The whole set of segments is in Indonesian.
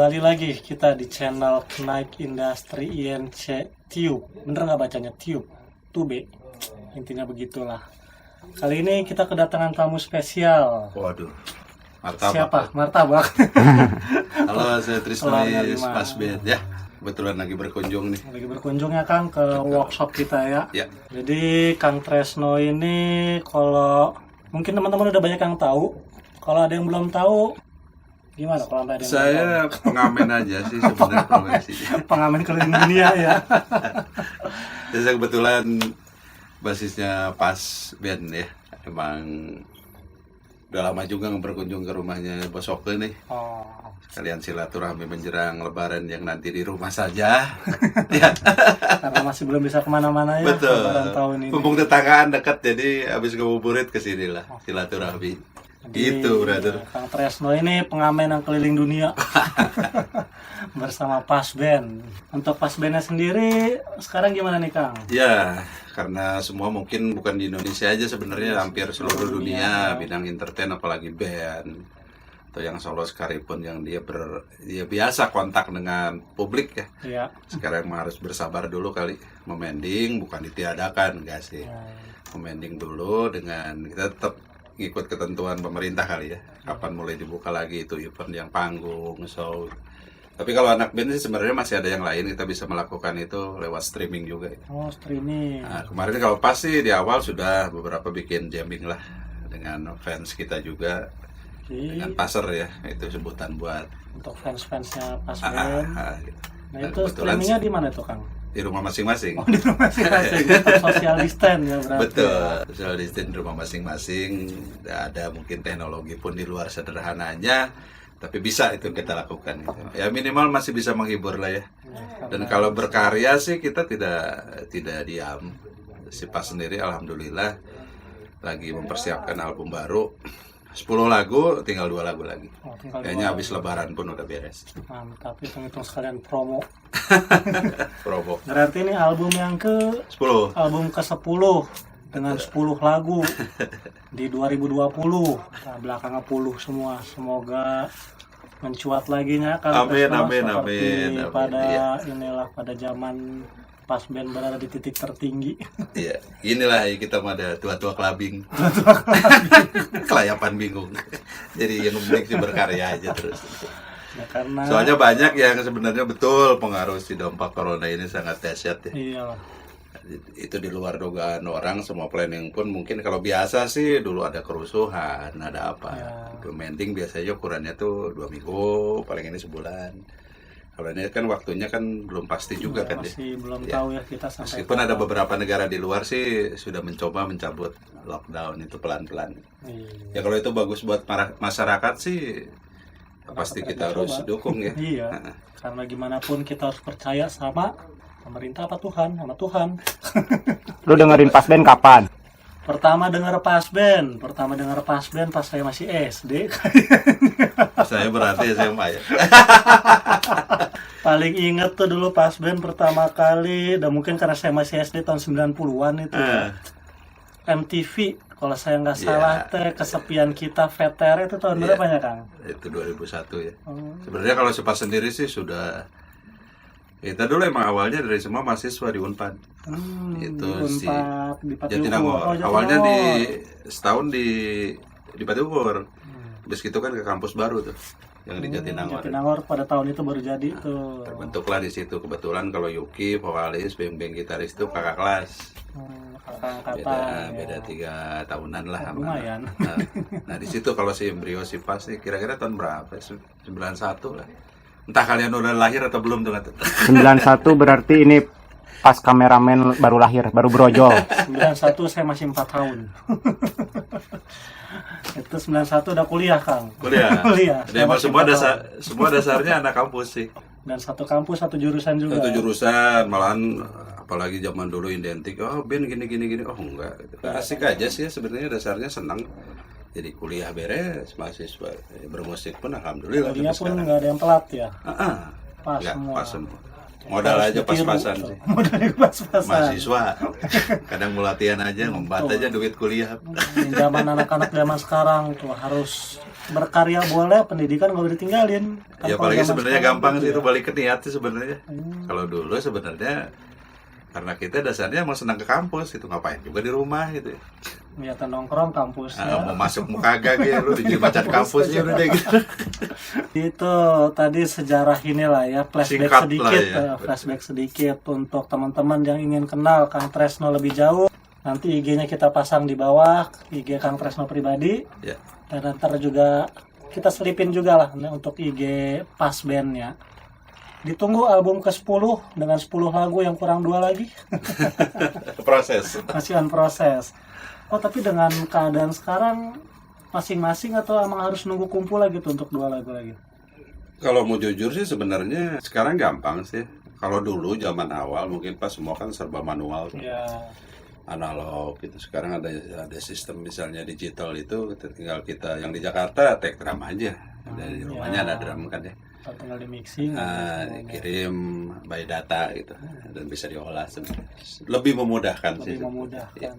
Kembali lagi kita di channel Knight Industry INC Tube. Bener nggak bacanya Tube? Tube. Intinya begitulah. Kali ini kita kedatangan tamu spesial. Waduh, martabak. Siapa? Martabak. Halo, saya Trisnois Pas Ben ya. Kebetulan lagi berkunjung nih. Lagi berkunjung ya Kang ke workshop kita ya. Ya. Jadi Kang Tresno ini kalau mungkin teman-teman udah banyak yang tahu. Kalau ada yang belum tahu, gimana kalau ada yang Saya pengamen aja sih sebenarnya profesinya. pengamen keliling dunia ya. Jadi saya kebetulan basisnya Pas Ben ya. Emang udah lama juga berkunjung ke rumahnya Bos Oke nih. Oh. Kalian silaturahmi menjelang Lebaran yang nanti di rumah saja. Ya. Karena masih belum bisa kemana-mana ya. Betul. Lebaran tahun ini. Mumpung tetanggaan dekat, jadi habis ngabuburit kesinilah silaturahmi. Gitu, brother. Kang Tresno ini pengamen yang keliling dunia bersama Pas Ben. Untuk Pas Bennya sendiri sekarang gimana nih Kang? Ya, karena semua mungkin bukan di Indonesia aja sebenarnya, hampir seluruh dunia bidang entertain apalagi band atau yang solo sekalipun yang dia biasa kontak dengan publik ya. Iya. Sekarang harus bersabar dulu kali, memending bukan ditiadakan, enggak sih. Ya. Memending dulu dengan kita tetap ngikut ketentuan pemerintah kali ya. Kapan mulai dibuka lagi itu event yang panggung, show. Tapi kalau anak band sih sebenarnya masih ada yang lain, kita bisa melakukan itu lewat streaming juga. Oh, streaming. Nah, kemarin kalau Pas sih di awal sudah beberapa bikin jamming lah dengan fans kita juga. Jadi, Dengan pasar ya, itu sebutan buat untuk fans-fansnya Pas Ben. gitu. Nah, Dan itu kebetulan streamingnya di mana tuh Kang? di rumah masing-masing. Oh, di rumah masing-masing. Untuk social distance ya berarti. Betul, social distance di rumah masing-masing. Ada mungkin teknologi pun di luar sederhananya, tapi bisa itu kita lakukan. Gitu. Ya minimal masih bisa menghibur lah ya. Dan kalau berkarya sih kita tidak diam. Si Pas sendiri alhamdulillah lagi mempersiapkan album baru. 10 lagu, tinggal 2 lagu lagi. Oh, tinggal Kayaknya dua. habis lebaran pun udah beres. Mantap, hitung-hitung sekalian promo. Probo. Berarti ini album yang 10. ke-10 dengan 10 lagu di 2020. Nah, belakangnya puluh semua. Semoga mencuat lagi ya Kang Amin, Tresno, amin, seperti amin. pada Iya. pada zaman Pas Ben berada di titik tertinggi. Iya, inilah ya, kita mah ada tua-tua kelabing. Kelayapan bingung. Jadi yang penting sih berkarya aja terus. Ya, karena Soalnya banyak yang sebenarnya betul pengaruh si dampak corona ini sangat dahsyat ya. iya. Itu di luar dugaan orang, semua planning pun mungkin kalau biasa sih dulu ada kerusuhan, ada apa. Ya. Mending biasanya ukurannya tuh 2 minggu, paling ini sebulan. Kalau ini kan waktunya kan belum pasti juga kan ya. Masih belum Ya. tahu ya kita sampai Meskipun ada kapan. beberapa negara di luar sih sudah mencoba mencabut lockdown itu pelan-pelan. Iya. Ya kalau itu bagus buat masyarakat sih pasti kita harus coba? dukung ya. Iya. Karena gimana pun kita harus percaya sama pemerintah apa Tuhan, sama Tuhan. Lu dengerin Pas Ben kapan? Pertama dengar Pas Ben pas saya masih SD. Saya berarti SMA ya. Paling inget tuh dulu Pas Ben pertama kali, dan mungkin karena saya masih SD tahun 90-an itu ya. MTV kalau saya nggak salah teh kesepian kita VTR itu tahun berapa ya Kang? Itu 2001 ya. Oh. Sebenarnya kalau Pas sendiri sih sudah kita dulu emang awalnya dari semua mahasiswa di Unpad. Itu di si Unpad, di Patiukur. Jatinangor. Oh, Jatinangor. Awalnya setahun di Patiukur. Habis gitu kan ke kampus baru tuh yang di Jatinangor. Jatinangor pada tahun itu baru jadi tuh. Terbentuklah di situ. Kebetulan kalau Yuki vokalis, beng-beng gitaris itu kakak kelas. Kakak-kakak. Beda 3 tahunan lah sama. Lumayan. Nah di situ kalau si embrio si Pas nih kira-kira tahun berapa? 91 lah. Entah kalian udah lahir atau belum tuh. 91 berarti ini pas kameramen baru lahir, baru brojol. 91 saya masih 4 tahun. Itu 91 udah kuliah Kang. Kuliah. Kuliah. Dan emang semua dasarnya anak kampus sih. Dan satu kampus satu jurusan juga. Satu jurusan, malahan apalagi zaman dulu identik. Oh Ben gini. Oh enggak. Asik aja sih sebenarnya, dasarnya senang. Jadi kuliah beres, mahasiswa bermusik pun alhamdulillah. Kuliah pun nggak ada yang telat ya. Pas Enggak, semua. pas semua. Modal Harus aja ditiru. pas-pasan sih. Modalnya pas-pasan. Mahasiswa kadang mau latihan aja, ngumpat aja duit kuliah. Zaman anak-anak zaman sekarang tuh harus berkarya boleh, pendidikan nggak boleh ditinggalin. Kan Ya kalau apalagi zaman sebenarnya sekarang gampang gitu sih ya. itu balik ke niat sih sebenarnya. Hmm. Kalau dulu sebenarnya karena kita dasarnya mau senang ke kampus itu ngapain juga di rumah gitu ya. Niatan nongkrong kampus ya. Mau masuk mau kagak gitu lu jadi macan kampusnya udah deh gitu. Itu tadi sejarah inilah ya, flashback Singkat sedikit, lah ya. flashback sedikit untuk teman-teman yang ingin kenal Kang Tresno lebih jauh. Nanti IG-nya kita pasang di bawah, IG Kang Tresno pribadi. Ya. Dan ntar juga kita selipin juga lah untuk IG pas bandnya. Ditunggu album ke-10 dengan 10 lagu yang kurang 2 lagi. Proses. Masih on proses. Oh tapi dengan keadaan sekarang masing-masing atau emang harus nunggu kumpul lagi tuh untuk 2 lagu lagi? Kalau mau jujur sih sebenarnya sekarang gampang sih. Kalau dulu zaman awal mungkin pas semua kan serba manual, Ya. analog gitu. Sekarang ada sistem misalnya digital itu tinggal kita yang di Jakarta take drum aja. Dari rumahnya ada drum kan ya. Tinggal di mixing. Kirim by data gitu dan bisa diolah sebenarnya. Lebih memudahkan sih. Lebih memudahkan.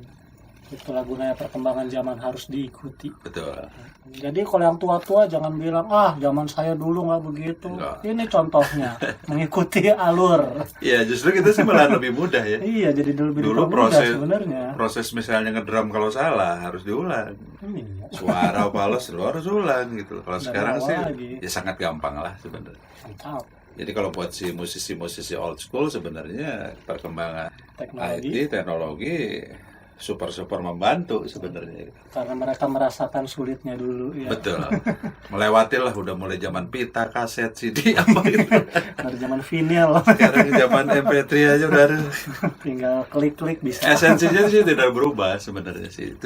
Itu lagunya perkembangan zaman harus diikuti. Betul. Jadi kalau yang tua-tua jangan bilang zaman saya dulu nggak begitu. Enggak. Ini contohnya mengikuti alur. Iya, justru kita sih malah lebih mudah ya. Iya, jadi lebih Dulu dipermudah proses sebenarnya. proses misalnya ngedrum kalau salah harus diulang. Iya. Suara fals lu harus ulang gitu. Kalau Dari sekarang awal sih lagi. ya sangat gampang lah sebenarnya. Mantap. Jadi kalau buat si musisi-musisi old school sebenarnya perkembangan Teknologi. IT teknologi super membantu sebenarnya. Karena mereka merasakan sulitnya dulu ya. Betul. Melewati lah udah mulai zaman pita, kaset, CD apa itu. Dari zaman vinyl Sekarang zaman MP3 aja udah ada. tinggal klik-klik bisa. Esensinya sih tidak berubah sebenarnya sih. Itu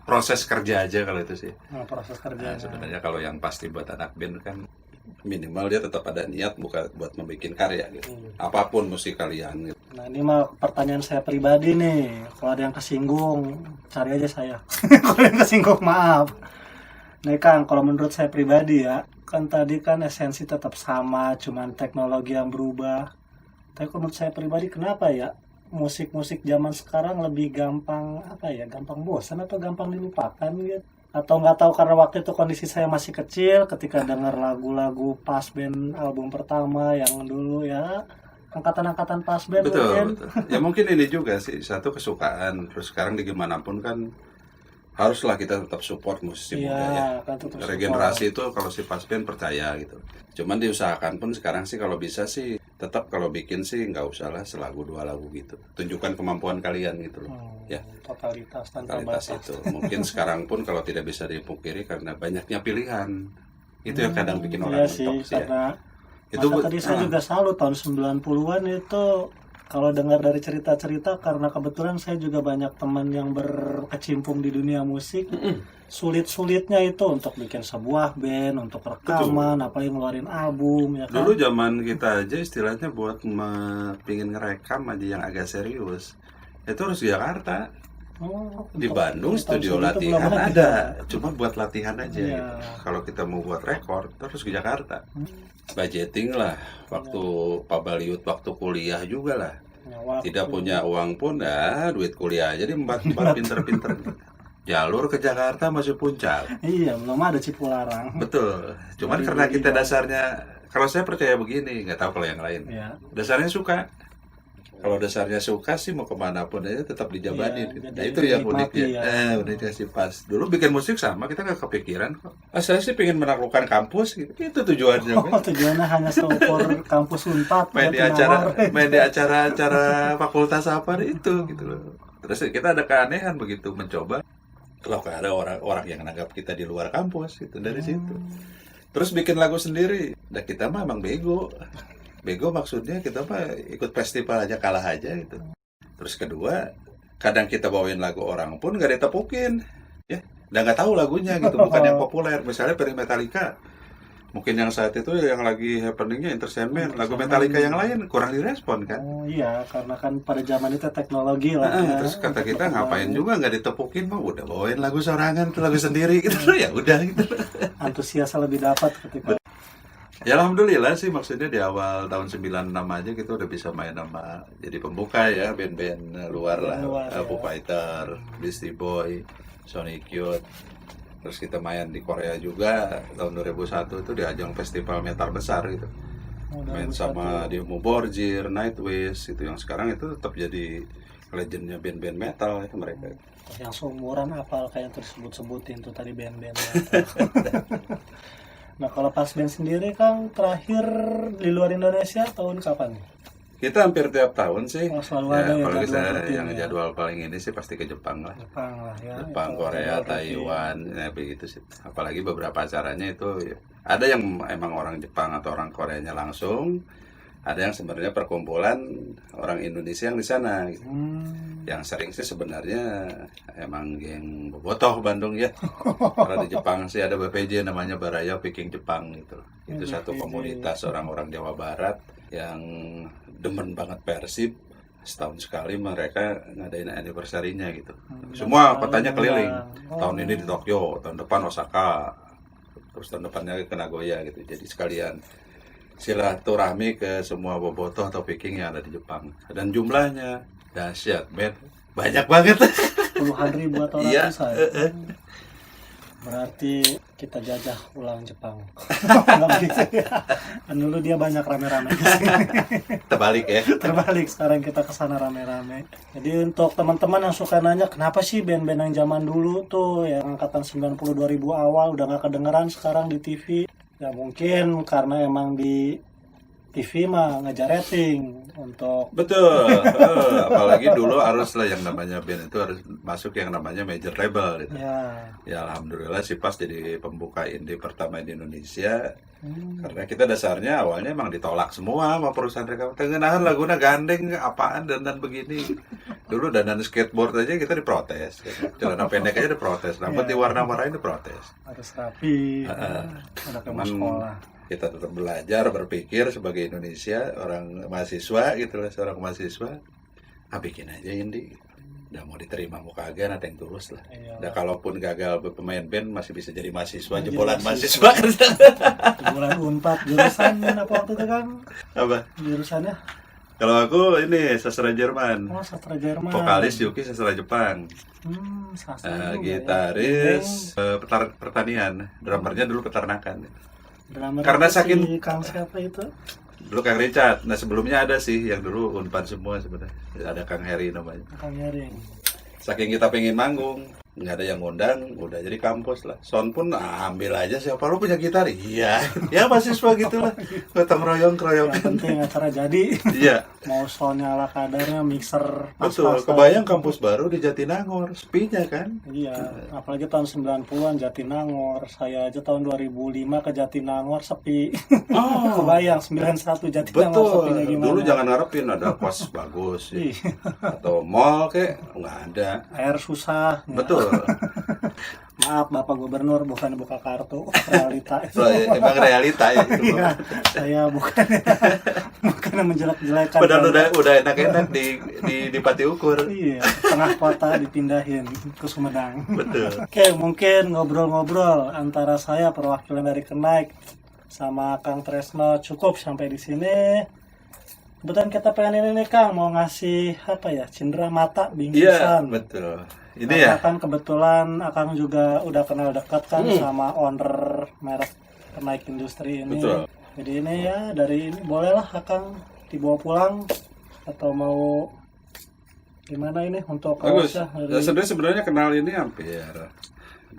proses kerja aja kalau itu sih. Nah, proses kerja. Nah, sebenarnya kalau yang pasti buat anak band kan minimal dia tetap ada niat buat membuat karya gitu. Apapun musik kalian gitu. Nah ini mah pertanyaan saya pribadi nih. Kalau ada yang kesinggung, cari aja saya. Kalau yang kesinggung maaf. Nih Kang, kalau menurut saya pribadi ya, kan tadi kan esensi tetap sama, cuman teknologi yang berubah. Tapi kalau menurut saya pribadi, kenapa ya musik-musik zaman sekarang lebih gampang gampang bosan atau gampang dilupakan gitu? Atau nggak tahu karena waktu itu kondisi saya masih kecil ketika dengar lagu-lagu pas band album pertama yang dulu ya angkatan-angkatan pas band mungkin. Betul. Ya mungkin ini juga sih satu kesukaan. Terus sekarang dimanapun kan haruslah kita tetap support musisi muda ya. Kan tetap Regenerasi itu kalau si pas band percaya gitu. Cuman diusahakan pun sekarang sih kalau bisa sih tetap kalau bikin sih nggak usah lah selagu 2 lagu gitu. Tunjukkan kemampuan kalian gitu loh. Ya. Totalitas tanpa Totalitas batas. itu. Mungkin sekarang pun kalau tidak bisa dipungkiri karena banyaknya pilihan. Itu yang kadang bikin orang Iya sih, mentok sih ya. karena Itu tadi saya juga salut tahun 90-an itu kalau dengar dari cerita-cerita karena kebetulan saya juga banyak teman yang berkecimpung di dunia musik. Sulit-sulitnya itu untuk bikin sebuah band, untuk rekaman, apalagi ngeluarin album ya kan. Dulu zaman kita aja istilahnya buat pingin ngerekam aja yang agak serius. Itu harus di Jakarta. Di Bandung tahun studio segitu latihan belum ada, cuma buat latihan aja. Iya. Gitu. Kalau kita mau buat rekor, terus ke Jakarta. Budgeting lah, waktu Pak Baliut waktu kuliah juga lah. Ya, waktu. Tidak punya uang pun, duit kuliah aja empat pinter-pinter. Jalur ke Jakarta masih puncak. Iya, belum ada Cipularang. Betul. Cuman karena kita dasarnya, kalau saya percaya begini, nggak tahu kalau yang lain. Ya. Dasarnya suka. Kalau dasarnya suka sih mau kemana pun aja tetap dijabanin. Iya, Nah jadi itu yang dinikmati uniknya. ya. Uniknya sih pas. Dulu bikin musik sama kita nggak kepikiran kok. Saya sih pengen menaklukkan kampus gitu. Itu tujuannya. Oh, tujuannya hanya seukur kampus Unpad. Main di acara fakultas apa itu gitu loh. Terus kita ada keanehan begitu mencoba. Kalau ada orang yang nanggap kita di luar kampus gitu dari situ. Terus bikin lagu sendiri. Dan kita mah emang bego. Bego maksudnya kita mah ikut festival aja kalah aja gitu. Terus kedua, kadang kita bawain lagu orang pun nggak ditepukin, ya, dan nggak tahu lagunya gitu, bukan yang populer. Misalnya dari Metallica, mungkin yang saat itu yang lagi happeningnya Entertainment, lagu Metallica yang lain kurang direspon kan. Oh iya, karena kan pada zaman itu teknologi lah. Ya. Terus kata kita ngapain juga nggak ditepukin, mah udah bawain lagu sorangan, tuh lagu sendiri gitu, ya udah gitu. Antusias lebih dapat ketika. Ya alhamdulillah sih maksudnya di awal tahun 96 aja kita udah bisa main sama jadi pembuka ya band-band luar lah, Luar, ya. Foo Fighter, Beastie Boy, Sonic Youth, Terus kita main di Korea juga tahun 2001 itu di ajang festival metal besar gitu. Main sama Dimmu Borgir, Nightwish itu yang sekarang itu tetap jadi legendnya band-band metal itu mereka. Yang seumuran apal kayak tersebut-sebutin tuh tadi band-band. Nah kalau pas band sendiri Kang terakhir di luar Indonesia tahun kapan? Kita hampir tiap tahun sih. Oh, selalu ada ya, apalagi jadwal saya rutin yang ya. jadwal paling ini sih pasti ke Jepang lah. Jepang lah ya. Jepang, itu Korea, jadwal rutin. Taiwan, ya begitu sih. Apalagi beberapa acaranya itu ya, ada yang emang orang Jepang atau orang Koreanya langsung, ada yang sebenarnya perkumpulan orang Indonesia yang di sana. Gitu. Yang sering sih sebenarnya emang geng bobotoh Bandung ya. Karena di Jepang sih ada BPJ namanya Baraya Viking Jepang gitu. Itu satu komunitas orang-orang Jawa Barat yang demen banget Persib. Setahun sekali mereka ngadain anniversary-nya gitu. Semua kotanya keliling. Tahun ini di Tokyo, tahun depan Osaka, terus tahun depannya ke Nagoya gitu. Jadi sekalian silaturahmi ke semua bobotoh atau Viking yang ada di Jepang. Dan jumlahnya dahsyat, men. Banyak banget. Puluhan ribu atau Iya. ratusan. Berarti kita jajah ulang Jepang. Nggak begitu ya. Kan dulu dia banyak rame-rame di sini. Terbalik ya. Terbalik sekarang kita ke sana rame-rame. Jadi untuk teman-teman yang suka nanya kenapa sih band-band yang zaman dulu tuh yang angkatan 90 2000 awal udah nggak kedengeran sekarang di TV? Ya mungkin karena emang di TV mah ngejar rating untuk Betul. Apalagi dulu haruslah yang namanya band itu harus masuk yang namanya major label gitu. Ya alhamdulillah sih pas jadi pembuka indie pertama di Indonesia. Karena kita dasarnya awalnya emang ditolak semua sama perusahaan rekaman. Tengenahan laguna gandeng apaan dan begini. Dulu dandan skateboard aja kita diprotes. Celana pendek aja diprotes. Rambut diwarna-warnain diprotes. harus rapi, ada ke sekolah. Kita tetap belajar, berpikir sebagai Indonesia, orang mahasiswa gitu lah, seorang mahasiswa. Bikin aja indie. Udah mau diterima mau kagak, ada yang tulus lah. Udah kalaupun gagal pemain band masih bisa jadi mahasiswa, jebolan mahasiswa. Jebolan Unpad, jurusannya apa waktu itu Kang? Apa? Jurusannya? Kalau aku ini sastra Jerman. Oh, sastra Jerman. Vokalis Yuki sastra Jepang. Sastra juga Gitaris ya. pertanian, drummernya dulu peternakan. Drummer Karena itu saking- si Kang siapa itu? Dulu Kang Richard. Nah sebelumnya ada sih yang dulu Unpad semua sebenarnya. Ada Kang Heri namanya. Kang Hering. Saking kita pengen manggung, nggak ada yang ngundang, udah jadi kampus lah. Sound pun ambil aja siapa lu punya gitar? Iya, ya mahasiswa gitulah. Gotong royong Yang penting acara jadi. Iya, Mau soundnya ala kadarnya, mixer betul. pas-pasan. Kebayang kampus baru di Jatinangor, sepinya kan? Iya, apalagi tahun 90-an Jatinangor. Saya aja tahun 2005 ke Jatinangor sepi. Oh, Kebayang 91 Jatinangor sepinya betul. gimana. Dulu jangan ngarepin ada kos bagus ya. Ih, Atau mall kek, nggak ada. air susah. Ya. Betul. Maaf Bapak Gubernur, bukan buka kartu. Realita itu. Emang realita ya itu. Iya, saya bukan menjelek-jelekan. Padahal udah enak-enak di Pati Ukur. Iya, tengah kota dipindahin ke Sumedang. Betul. Oke, mungkin ngobrol-ngobrol antara saya perwakilan dari Kenaik sama Kang Tresno cukup sampai di sini. Kebetulan kita pengen ini nih Kang, mau ngasih apa ya, cindera mata Iya, bingkisan. betul. Ini Karena ya. kan kebetulan Akang juga udah kenal dekat kan sama owner merek Kenaik Industri ini. Betul. Jadi ini ya dari ini bolehlah Akang dibawa pulang atau mau gimana ini untuk Bagus. kaosnya dari Sebenarnya kenal ini hampir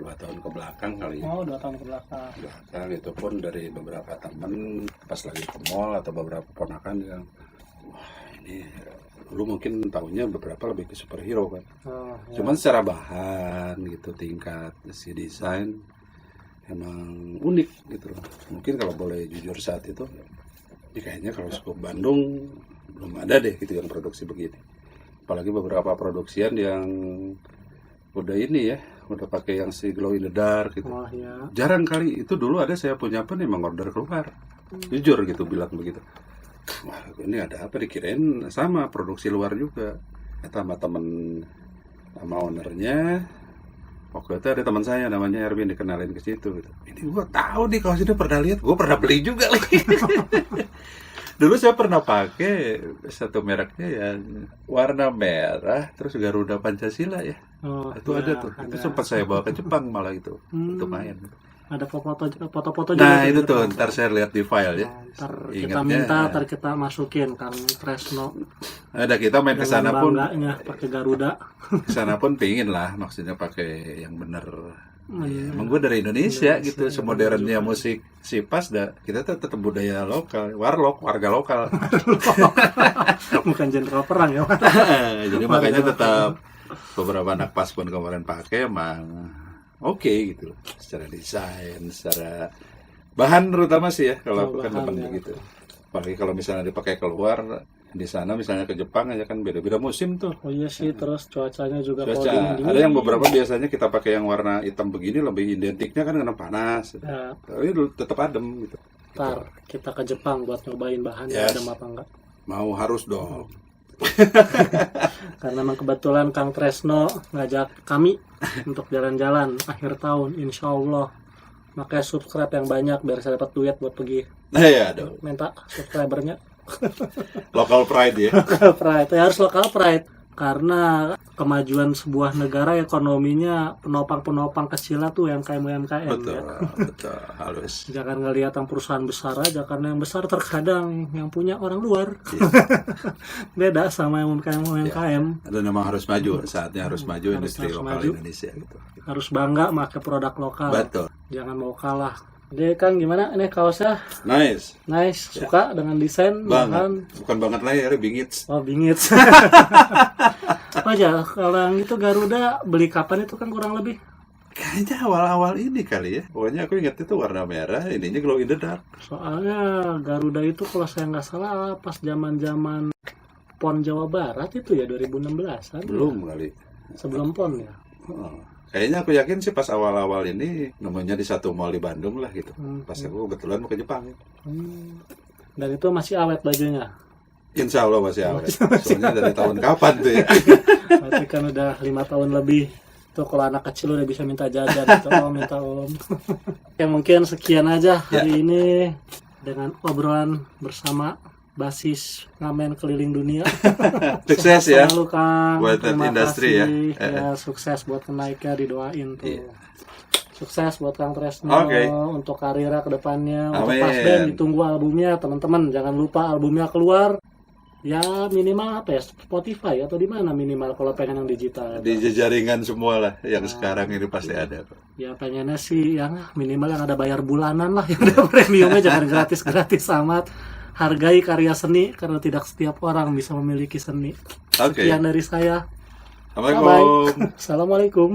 2 tahun ke belakang kali ya. 2 tahun ke belakang. Belakang itu pun dari beberapa teman pas lagi ke mall atau beberapa ponakan yang wah ini dulu mungkin tahunya beberapa lebih ke superhero kan. Ya. Cuman secara bahan gitu tingkat si desain emang unik gitu loh. Mungkin kalau boleh jujur saat itu ini kayaknya kalau skup Bandung belum ada deh gitu yang produksi begini. Apalagi beberapa produksian yang udah ini ya, udah pakai yang si glow in the dark gitu. Oh ya. Jarang kali itu dulu ada saya punya pun emang order keluar. Jujur gitu bilang begitu. Wah ini ada apa dikirain sama produksi luar juga. Kata sama temen sama ownernya. Waktu itu ada teman saya namanya Erwin dikenalin ke situ gitu. Ini gua tahu nih kaos ini pernah lihat, gua pernah beli juga lagi. Dulu saya pernah pakai satu mereknya yang warna merah terus Garuda Pancasila ya. Oh, Itu ya, ada tuh. Itu sempat saya bawa ke Jepang malah itu untuk main. Ada foto-foto Nah, juga itu di tuh Jepang. ntar saya lihat di file ya. Ntar kita Ingatnya, minta, ntar kita masukin Kang Tresno. ada kita main ke sana Dengan pun, bangganya pakai Garuda. ke sana pun pingin lah, maksudnya pakai yang bener. Ya, emang gue dari Indonesia gitu, semodernnya musik sipas dah. Kita tuh tetap budaya lokal, warlock, warga lokal. Bukan jenderal perang ya. Jadi makanya tetap beberapa anak pas pun kemarin pakai emang oke gitu, secara desain, secara bahan terutama sih ya. Kalau aku kan demen ya. begitu. Apalagi kalau misalnya dipakai keluar di sana, misalnya ke Jepang aja kan beda-beda musim tuh. Oh iya sih, terus cuacanya juga Cuaca, kalau dingin. ada yang beberapa biasanya kita pakai yang warna hitam begini lebih identiknya kan kena panas. Ya, Tapi tetap adem gitu. ntar kita ke Jepang buat nyobain bahannya Yes. ada apa enggak. Mau harus dong. Karena memang kebetulan Kang Tresno ngajak kami untuk jalan-jalan akhir tahun, insya Allah. Makanya subscribe yang banyak biar saya dapat duit buat pergi Nah ya dong. minta subscribernya. Local pride ya. Local pride, ya harus local pride. Karena kemajuan sebuah negara ekonominya penopang-penopang kecil tuh UMKM Betul, ya. betul, halus. Jangan ngelihat yang perusahaan besar aja, karena yang besar terkadang yang punya orang luar. Iya. Beda sama yang UMKM. Dan memang harus maju, saatnya harus maju industri harus lokal maju. Indonesia gitu. Harus bangga pakai produk lokal. Betul. Jangan mau kalah. Jadi Kang gimana ini kaosnya? Nice. Nice, suka dengan desain bahan. Banget. Bukan banget lah ya, bingit. Oh bingit. Oh ya, kalau yang itu Garuda beli kapan itu kan kurang lebih? Kayaknya awal-awal ini kali ya. Pokoknya aku ingat itu warna merah, ininya glow in the dark. Soalnya Garuda itu kalau saya nggak salah pas zaman-zaman PON Jawa Barat itu ya 2016-an. Belum kali. Sebelum PON ya. Oh. Kayaknya aku yakin sih pas awal-awal ini nemunya di satu mall di Bandung lah gitu. Pas aku kebetulan mau ke Jepang. Dan itu masih awet bajunya. Insya Allah masih awet. Soalnya dari tahun kapan tuh ya? Berarti kan udah 5 tahun lebih. Tuh kalau anak kecil udah bisa minta jajan gitu, minta om. Ya mungkin sekian aja hari ini dengan obrolan bersama basis ngamen keliling dunia. Sukses ya Selalu Kang. buat Terima industri ya. kasih. Ya sukses buat kenaiknya, didoain tuh. Iya. Sukses buat Kang Tresno Oke. untuk karirnya ke depannya. Untuk Amin. Pas Band ditunggu albumnya teman-teman. Jangan lupa albumnya keluar. Ya minimal apa ya, Spotify atau di mana minimal kalau pengen yang digital. Di jaringan semua lah yang sekarang ini pasti ada kok. Ya pengennya sih yang minimal yang ada bayar bulanan lah, yang ada premiumnya, jangan gratis-gratis amat. Hargai karya seni karena tidak setiap orang bisa memiliki seni. Oke. Sekian dari saya. Assalamualaikum. Bye-bye. Assalamualaikum.